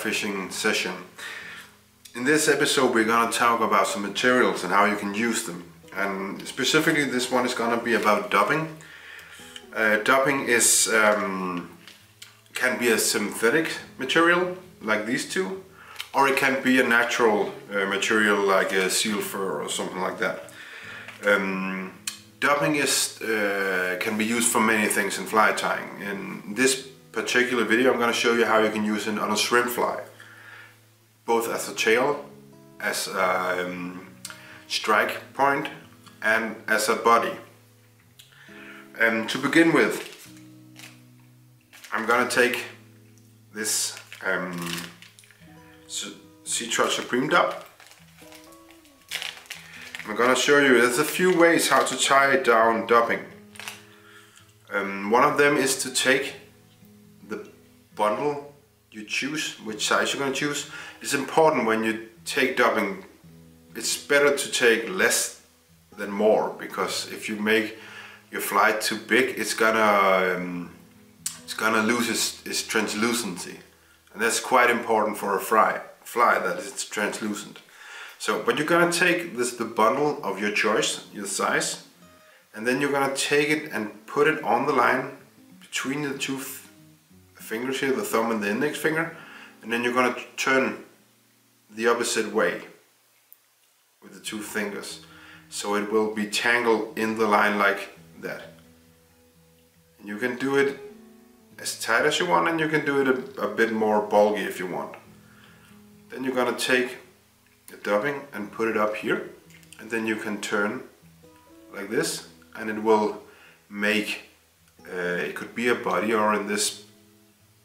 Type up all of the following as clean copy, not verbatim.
fishing session. In this episode we're gonna talk about some materials and how you can use them. And specifically this one is gonna be about dubbing. Dubbing is can be a synthetic material like these two, or it can be a natural material like a seal fur or something like that. Dubbing is can be used for many things in fly tying. In this particular video I'm going to show you how you can use it on a shrimp fly, both as a tail, as a strike point, and as a body. To begin with, I'm going to take this Sea Trout Supreme dub. I'm gonna show you there's a few ways how to tie down dubbing. One of them is to take the bundle you choose, which size you're gonna choose. It's important when you take dubbing, it's better to take less than more, because if you make your fly too big, it's gonna lose its translucency, and that's quite important for a fly that it's translucent. So, but you're gonna take the bundle of your choice, your size, and then you're gonna take it and put it on the line between the two fingers here, the thumb and the index finger, and then you're gonna turn the opposite way with the two fingers, so it will be tangled in the line like that. And you can do it as tight as you want, and you can do it a bit more bulky if you want. Then you're gonna take the dubbing and put it up here, and then you can turn like this, and it will make it could be a body, or in this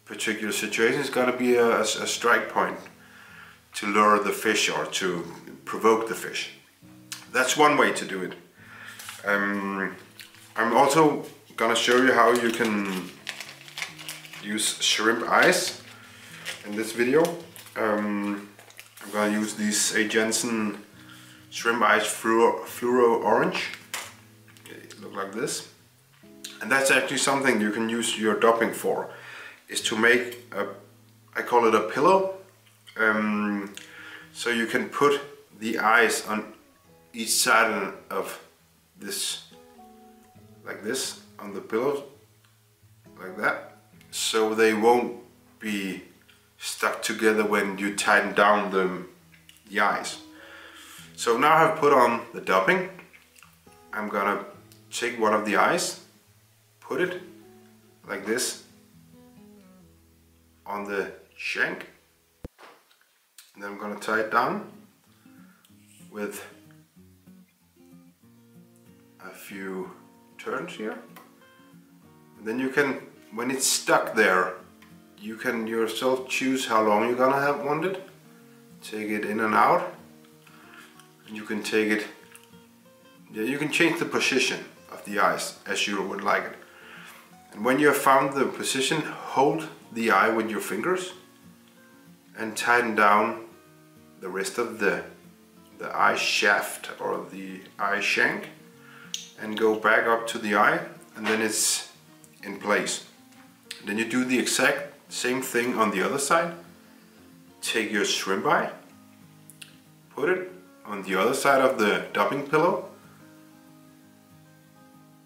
particular situation it's gonna be a strike point to lure the fish or to provoke the fish. That's one way to do it. I'm also gonna show you how you can use shrimp eyes in this video. I'm going to use these Jensen shrimp eyes fluoro orange. They look like this. And that's actually something you can use your dubbing for, is to make I call it a pillow. So you can put the eyes on each side of this, like this, on the pillow, like that, so they won't be stuck together when you tighten down the eyes. So now I've put on the dubbing. I'm gonna take one of the eyes, put it like this on the shank, and then I'm gonna tie it down with a few turns here. And then you can, when it's stuck there, you can yourself choose how long you're gonna want it. Take it in and out, and you can take it, yeah, you can change the position of the eyes as you would like it. And when you have found the position, hold the eye with your fingers and tighten down the rest of the eye shaft or the eye shank, and go back up to the eye, and then it's in place. Then you do the exact same thing on the other side. Take your shrimp eye, put it on the other side of the dubbing pillow,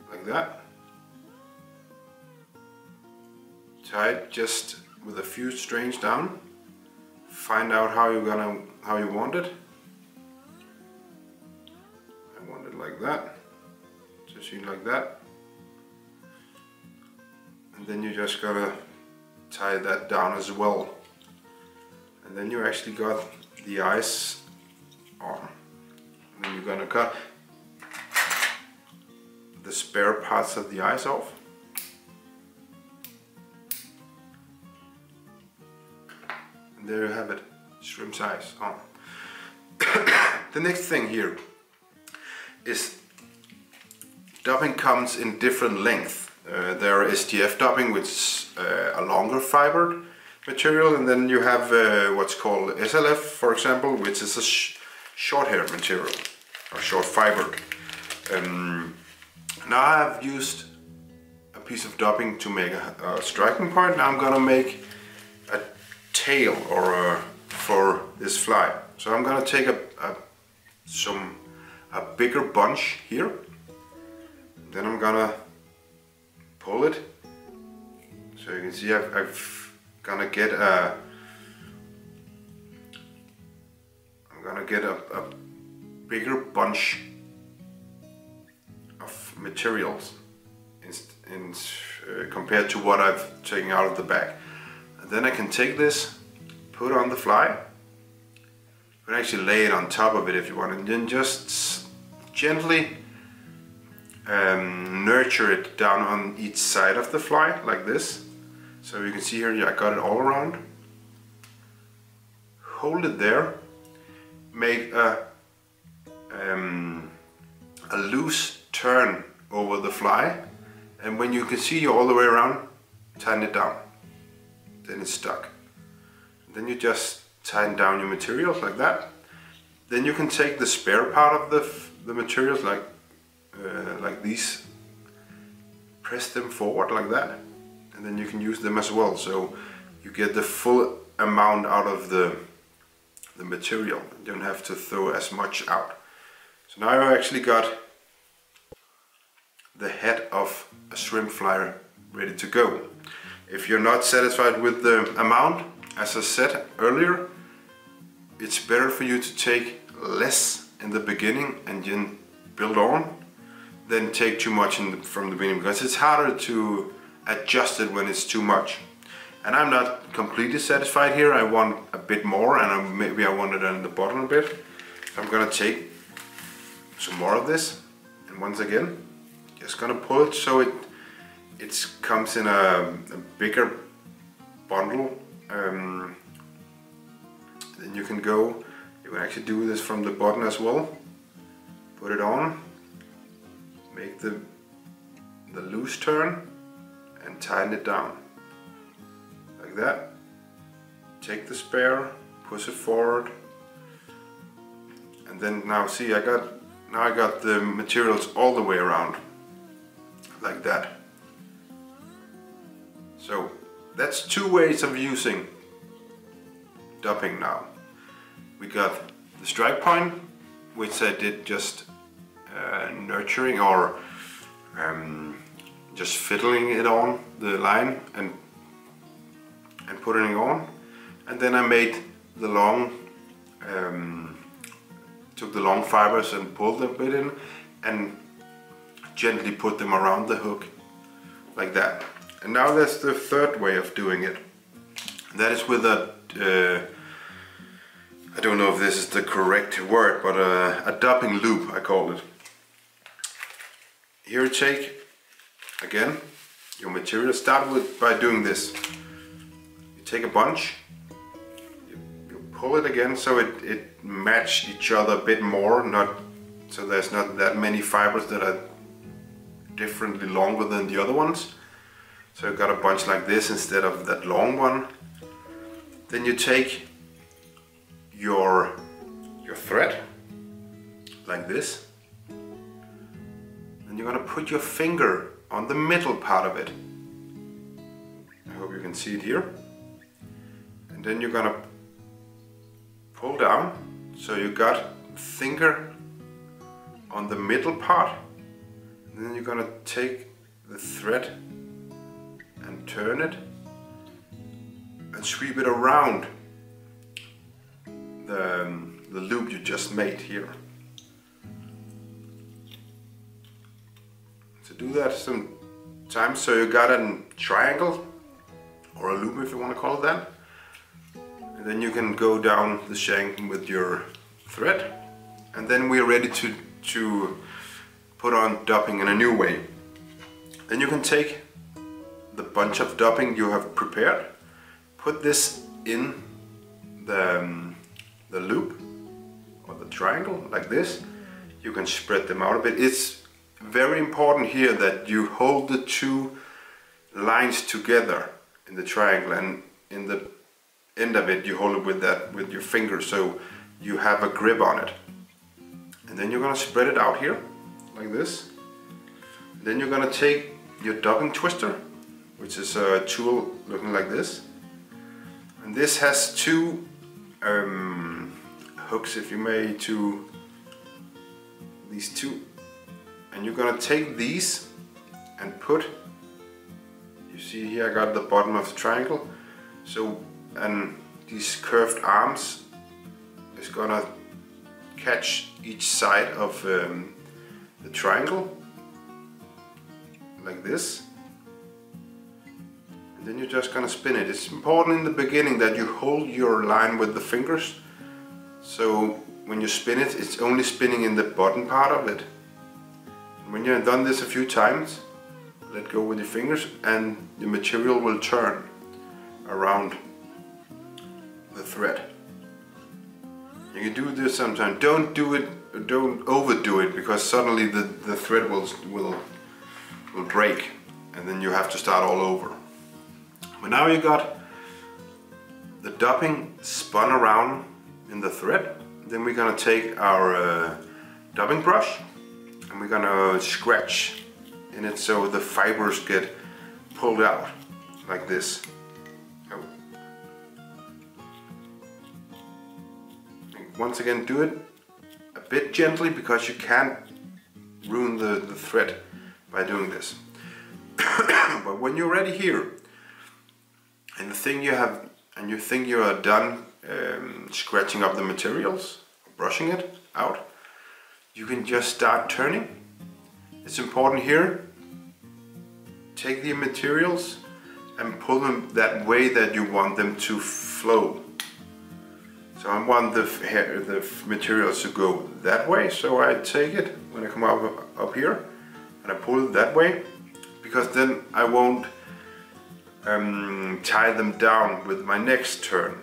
like that. Tie it just with a few strings down. Find out how you want it. I want it like that, just like that. And then you just gotta tie that down as well. And then you actually got the eyes on. And then you're gonna cut the spare parts of the eyes off. And there you have it, shrimp's eyes on. The next thing here is dubbing comes in different length. There are STF dubbing, which is a longer fibered material, and then you have what's called SLF, for example, which is a short haired material, or short fibered. Now I've used a piece of dubbing to make a striking point. Now I'm gonna make a tail or for this fly. So I'm gonna take a bigger bunch here. Then I'm gonna pull it. So you can see I've gonna get a bigger bunch of materials compared to what I've taken out of the bag. And then I can take this, put on the fly. You can actually lay it on top of it if you want, and then just gently nurture it down on each side of the fly like this. So you can see here, I got it all around. Hold it there. Make a loose turn over the fly, and when you can see you all the way around, tighten it down. Then it's stuck. Then you just tighten down your materials like that. Then you can take the spare part of the materials like these, press them forward like that, and then you can use them as well. So you get the full amount out of the material. You don't have to throw as much out. So now I actually got the head of a shrimp fly ready to go. If you're not satisfied with the amount, as I said earlier, it's better for you to take less in the beginning and then build on than take too much from the beginning, because it's harder to adjust it when it's too much. And I'm not completely satisfied here. I want a bit more, and maybe I want it on the bottom a bit. So I'm gonna take some more of this, and once again, just gonna pull it so it comes in a bigger bundle. Then you can actually do this from the bottom as well. Put it on, make the loose turn, and tighten it down. Like that. Take the spare, push it forward, and then now see I got the materials all the way around, like that. So that's two ways of using dubbing now. We got the strike point, which I did just nurturing or just fiddling it on the line and putting it on, and then I made the long, took the long fibers and pulled them a bit in and gently put them around the hook like that. And now that's the third way of doing it. That is with a I don't know if this is the correct word, but a dubbing loop I call it. Here take again your material. Start by doing this. Take a bunch, you pull it again so it match each other a bit more, so there's not that many fibers that are differently longer than the other ones. So you've got a bunch like this instead of that long one. Then you take your thread like this, and you're gonna put your finger on the middle part of it. I hope you can see it here. And then you're gonna pull down, so you got finger on the middle part. And then you're gonna take the thread and turn it and sweep it around the loop you just made here. So do that sometimes, so you got a triangle or a loop if you want to call it that. And then you can go down the shank with your thread, and then we're ready to put on dubbing in a new way. Then you can take the bunch of dubbing you have prepared, put this in the loop or the triangle like this. You can spread them out a bit. It's very important here that you hold the two lines together in the triangle, and in the end of it you hold it with your finger, so you have a grip on it. And then you're gonna spread it out here like this. Then you're gonna take your dubbing twister, which is a tool looking like this, and And this has two hooks, if you may, to these two, and you're gonna take these and put, you see here I got the bottom of the triangle, so, and these curved arms is gonna catch each side of the triangle like this, and then you're just gonna spin it. It's important in the beginning that you hold your line with the fingers, so when you spin it, it's only spinning in the bottom part of it. And when you've done this a few times, let go with your fingers and the material will turn around the thread. You can do this sometimes. Don't do it, don't overdo it, because suddenly the thread will break and then you have to start all over. But now you got the dubbing spun around in the thread. Then we're gonna take our dubbing brush and we're gonna scratch in it so the fibers get pulled out like this. Once again, do it a bit gently because you can't ruin the thread by doing this. But when you're ready here and you think you are done scratching up the materials, brushing it out, you can just start turning. It's important here, take the materials and pull them that way that you want them to flow. So I want the materials to go that way, so I take it when I come up here and I pull it that way, because then I won't tie them down with my next turn.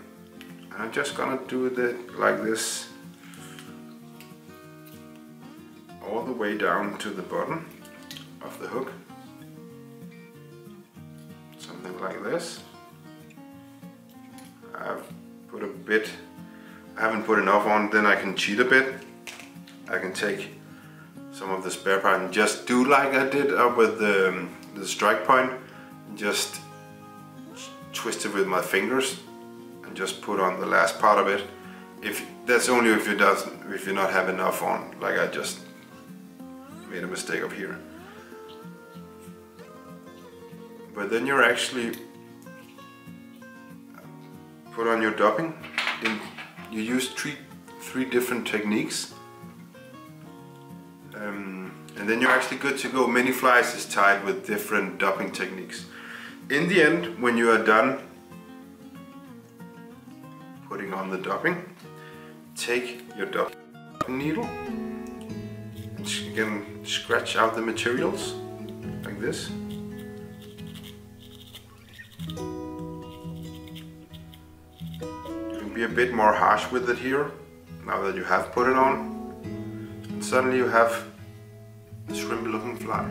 And I'm just gonna do it like this all the way down to the bottom of the hook. Something like this. I've put a bit, I haven't put enough on, then I can cheat a bit. I can take some of the spare part and just do like I did up with the strike point, and just twist it with my fingers and just put on the last part of it. That's only if you not have enough on, like I just made a mistake up here. But then you're actually put on your dubbing. You use three different techniques, and then you're actually good to go. Many flies is tied with different dubbing techniques. In the end, when you are done putting on the dubbing, take your dubbing needle and again scratch out the materials like this. You can be a bit more harsh with it here now that you have put it on, and suddenly you have a shrimp looking fly.